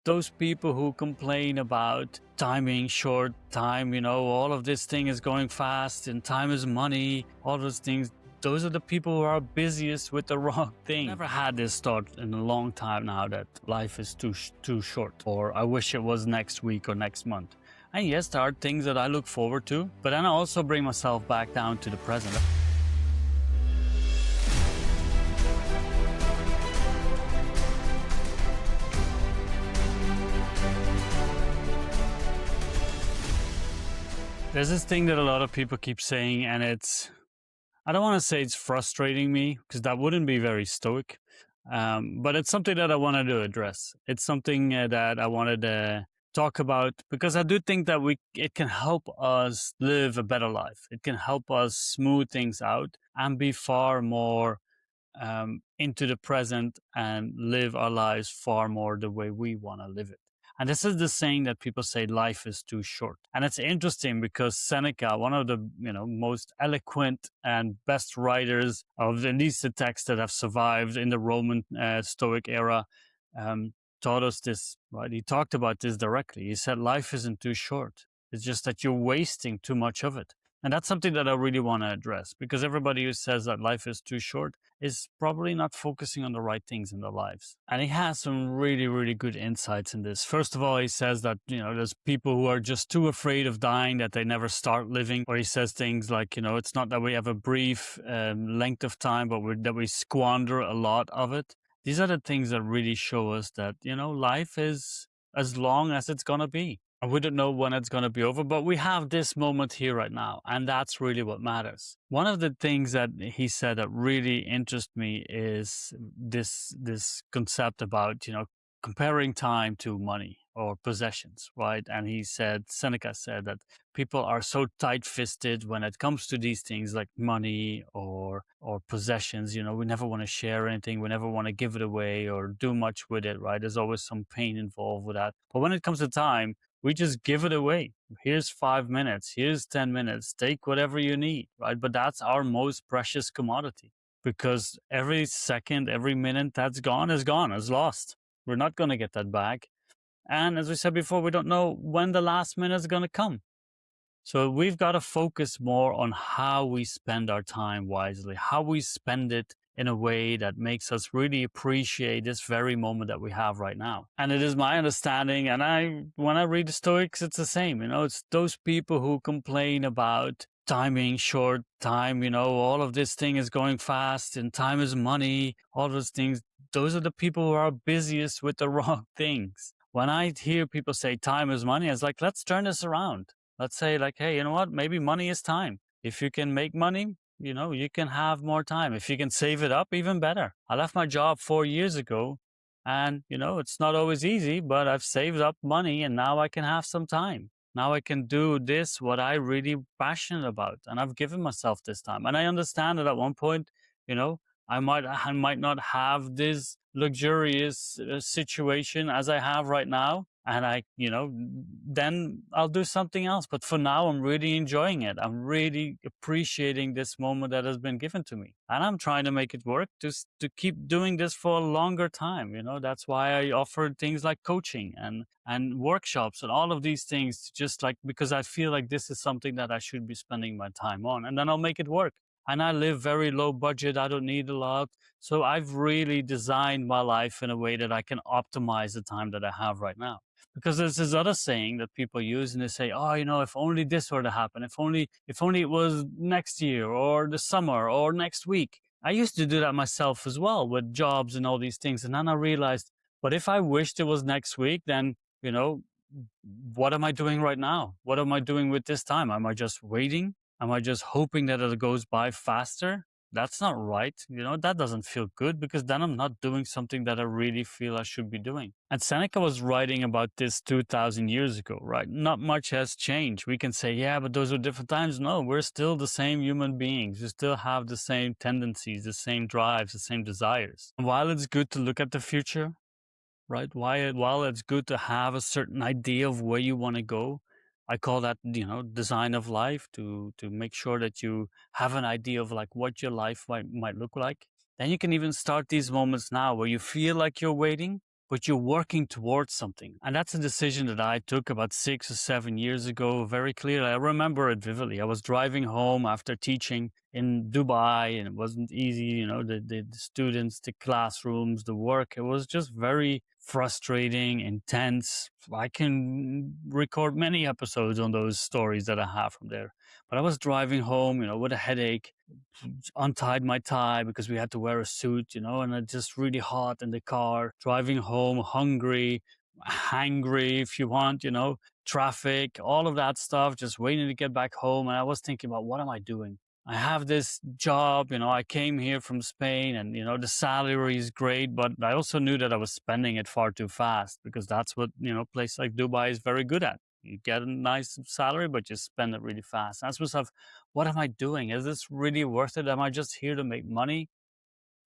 those people who complain about time being short, time, all of this thing is going fast and time is money, all those things. Those are the people who are busiest with the wrong thing. Never had this thought in a long time now that life is too short, or I wish it was next week or next month. And yes, there are things that I look forward to, but then I also bring myself back down to the present. There's this thing that a lot of people keep saying, and I don't want to say it's frustrating me, because that wouldn't be very stoic, but it's something that I wanted to address. It's something that I wanted to talk about, because I do think that it can help us live a better life. It can help us smooth things out and be far more into the present and live our lives far more the way we want to live it. And this is the saying that people say life is too short. And it's interesting because Seneca, one of the most eloquent and best writers of at least the texts that have survived in the Roman Stoic era, taught us this, right? He talked about this directly. He said life isn't too short. It's just that you're wasting too much of it. And that's something that I really want to address, because everybody who says that life is too short is probably not focusing on the right things in their lives. And he has some really, really good insights in this. First of all, he says that, there's people who are just too afraid of dying that they never start living. Or he says things like, it's not that we have a brief length of time, but that we squander a lot of it. These are the things that really show us that, life is as long as it's going to be. And we don't know when it's going to be over, but we have this moment here right now. And that's really what matters. One of the things that he said that really interests me is this concept about, comparing time to money or possessions, right? And Seneca said that people are so tight-fisted when it comes to these things like money or possessions. We never want to share anything. We never want to give it away or do much with it, right? There's always some pain involved with that. But when it comes to time, we just give it away. Here's 5 minutes. Here's 10 minutes. Take whatever you need, right? But that's our most precious commodity, because every second, every minute that's gone is lost. We're not going to get that back. And as we said before, we don't know when the last minute is going to come. So we've got to focus more on how we spend our time wisely, how we spend it in a way that makes us really appreciate this very moment that we have right now. And it is my understanding, and when I read the Stoics, it's the same. It's those people who complain about time being short, time, all of this thing is going fast and time is money, all those things. Those are the people who are busiest with the wrong things. When I hear people say time is money, it's like, let's turn this around. Let's say like, hey, you know what? Maybe money is time. If you can make money, you can have more time. If you can save it up, even better. I left my job 4 years ago, and, it's not always easy, but I've saved up money and now I can have some time. Now I can do this, what I really passionate about. And I've given myself this time. And I understand that at one point, I might not have this luxurious situation as I have right now. And then I'll do something else. But for now, I'm really enjoying it. I'm really appreciating this moment that has been given to me. And I'm trying to make it work just to keep doing this for a longer time. That's why I offer things like coaching and workshops and all of these things, just like, because I feel like this is something that I should be spending my time on. And then I'll make it work. And I live very low budget. I don't need a lot. So I've really designed my life in a way that I can optimize the time that I have right now. Because there's this other saying that people use, and they say, oh, if only this were to happen, if only it was next year or the summer or next week. I used to do that myself as well with jobs and all these things. And then I realized, but if I wished it was next week, then, what am I doing right now? What am I doing with this time? Am I just waiting? Am I just hoping that it goes by faster? That's not right. That doesn't feel good, because then I'm not doing something that I really feel I should be doing. And Seneca was writing about this 2,000 years ago, right? Not much has changed. We can say, yeah, but those were different times. No, we're still the same human beings. We still have the same tendencies, the same drives, the same desires. And while it's good to look at the future, right? While it's good to have a certain idea of where you want to go, I call that, design of life, to make sure that you have an idea of like what your life might look like. Then you can even start these moments now where you feel like you're waiting, but you're working towards something. And that's a decision that I took about 6 or 7 years ago, very clearly. I remember it vividly. I was driving home after teaching in Dubai, and it wasn't easy, the students, the classrooms, the work. It was just very frustrating, intense. I can record many episodes on those stories that I have from there. But I was driving home, with a headache, untied my tie because we had to wear a suit, and it's just really hot in the car, driving home, hungry, hangry, if you want, traffic, all of that stuff, just waiting to get back home. And I was thinking about, what am I doing? I have this job, I came here from Spain, and, the salary is great, but I also knew that I was spending it far too fast, because that's what, a place like Dubai is very good at. You get a nice salary, but you spend it really fast. And I asked myself, what am I doing? Is this really worth it? Am I just here to make money?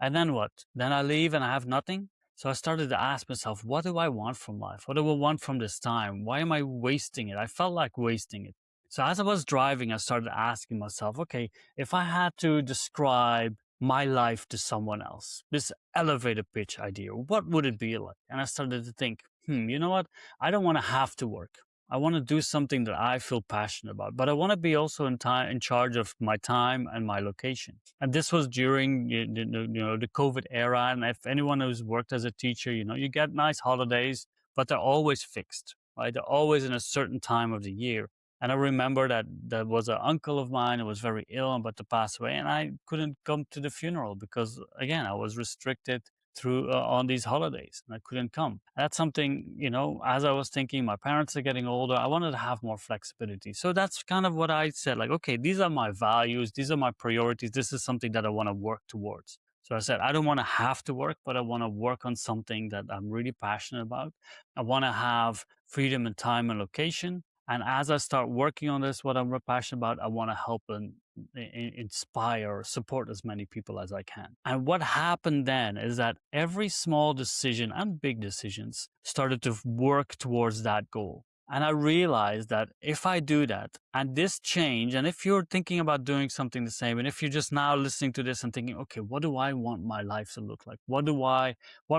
And then what? Then I leave and I have nothing? So I started to ask myself, what do I want from life? What do I want from this time? Why am I wasting it? I felt like wasting it. So as I was driving, I started asking myself, okay, if I had to describe my life to someone else, this elevator pitch idea, what would it be like? And I started to think, you know what? I don't want to have to work. I want to do something that I feel passionate about, but I want to be also in charge of my time and my location. And this was during the COVID era. And if anyone who's worked as a teacher, you get nice holidays, but they're always fixed, right? They're always in a certain time of the year. And I remember that there was an uncle of mine who was very ill and about to pass away, and I couldn't come to the funeral because, again, I was restricted through on these holidays, and I couldn't come. That's something, as I was thinking, my parents are getting older, I wanted to have more flexibility. So that's kind of what I said, like, okay, these are my values, these are my priorities, this is something that I want to work towards. So I said, I don't want to have to work, but I want to work on something that I'm really passionate about. I want to have freedom in time and location. And as I start working on this, what I'm really passionate about, I want to help and inspire, support as many people as I can. And what happened then is that every small decision and big decisions started to work towards that goal. And I realized that if I do that, and this change, and if you're thinking about doing something the same, and if you're just now listening to this and thinking, okay, what do I want my life to look like? What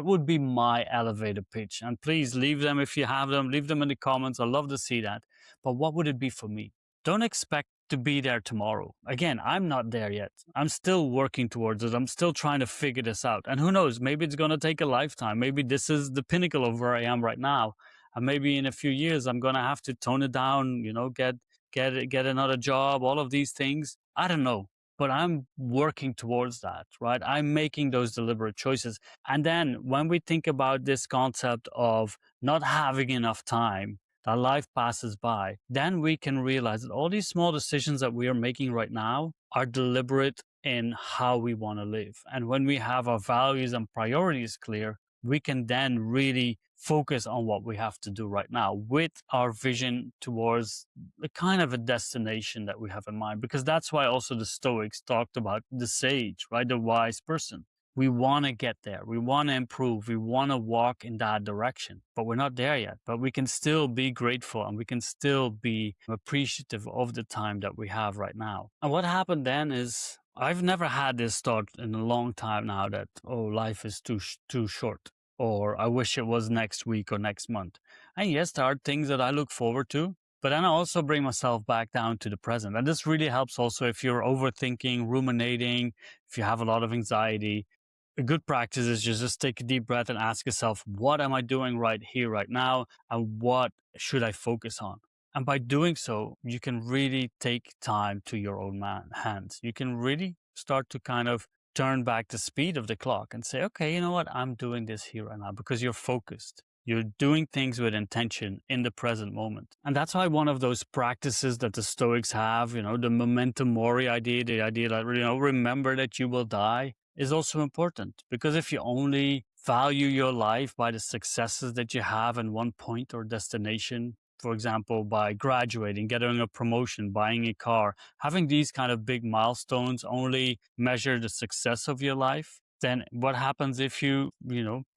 would be my elevator pitch? And please leave them, if you have them, leave them in the comments. I love to see that. But what would it be for me? Don't expect to be there tomorrow. Again, I'm not there yet. I'm still working towards it. I'm still trying to figure this out. And who knows, maybe it's going to take a lifetime. Maybe this is the pinnacle of where I am right now. And maybe in a few years, I'm going to have to tone it down, get another job, all of these things. I don't know, but I'm working towards that, right? I'm making those deliberate choices. And then when we think about this concept of not having enough time, that life passes by, then we can realize that all these small decisions that we are making right now are deliberate in how we want to live. And when we have our values and priorities clear, we can then really focus on what we have to do right now with our vision towards the kind of a destination that we have in mind. Because that's why also the Stoics talked about the sage, right? The wise person. We want to get there. We want to improve. We want to walk in that direction, but we're not there yet. But we can still be grateful, and we can still be appreciative of the time that we have right now. And what happened then is, I've never had this thought in a long time now that, oh, life is too short, or I wish it was next week or next month. And yes, there are things that I look forward to, but then I also bring myself back down to the present. And this really helps also if you're overthinking, ruminating, if you have a lot of anxiety. A good practice is just take a deep breath and ask yourself, what am I doing right here, right now? And what should I focus on? And by doing so, you can really take time to your own hands. You can really start to kind of turn back the speed of the clock and say, okay, you know what? I'm doing this here right now, because you're focused. You're doing things with intention in the present moment. And that's why one of those practices that the Stoics have, the memento mori idea, the idea that, remember that you will die, is also important. Because if you only value your life by the successes that you have in one point or destination, for example, by graduating, getting a promotion, buying a car, having these kind of big milestones only measure the success of your life, then what happens if you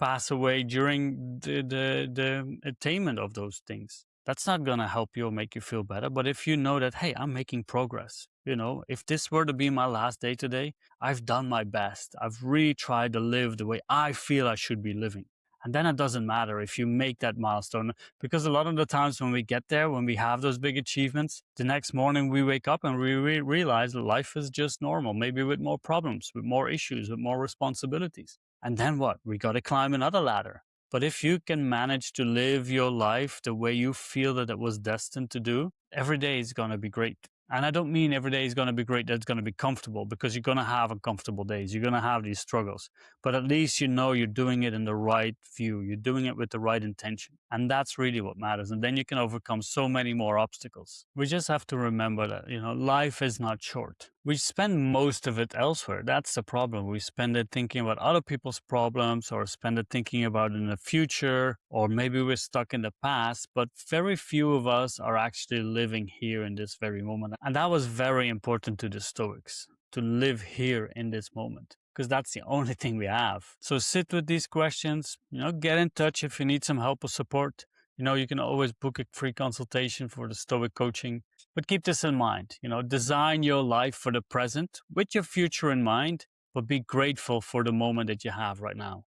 pass away during the attainment of those things? That's not going to help you or make you feel better. But if you know that, hey, I'm making progress, if this were to be my last day today, I've done my best. I've really tried to live the way I feel I should be living. And then it doesn't matter if you make that milestone, because a lot of the times when we get there, when we have those big achievements, the next morning we wake up and we realize life is just normal, maybe with more problems, with more issues, with more responsibilities. And then what? We got to climb another ladder. But if you can manage to live your life the way you feel that it was destined to do, every day is going to be great. And I don't mean every day is going to be great, that's going to be comfortable, because you're going to have uncomfortable days. You're going to have these struggles. But at least you know you're doing it in the right view. You're doing it with the right intention. And that's really what matters. And then you can overcome so many more obstacles. We just have to remember that, life is not short. We spend most of it elsewhere. That's the problem. We spend it thinking about other people's problems, or spend it thinking about in the future, or maybe we're stuck in the past, but very few of us are actually living here in this very moment. And that was very important to the Stoics, to live here in this moment, because that's the only thing we have. So sit with these questions, get in touch if you need some help or support. You can always book a free consultation for the Stoic coaching. But keep this in mind, design your life for the present with your future in mind, but be grateful for the moment that you have right now.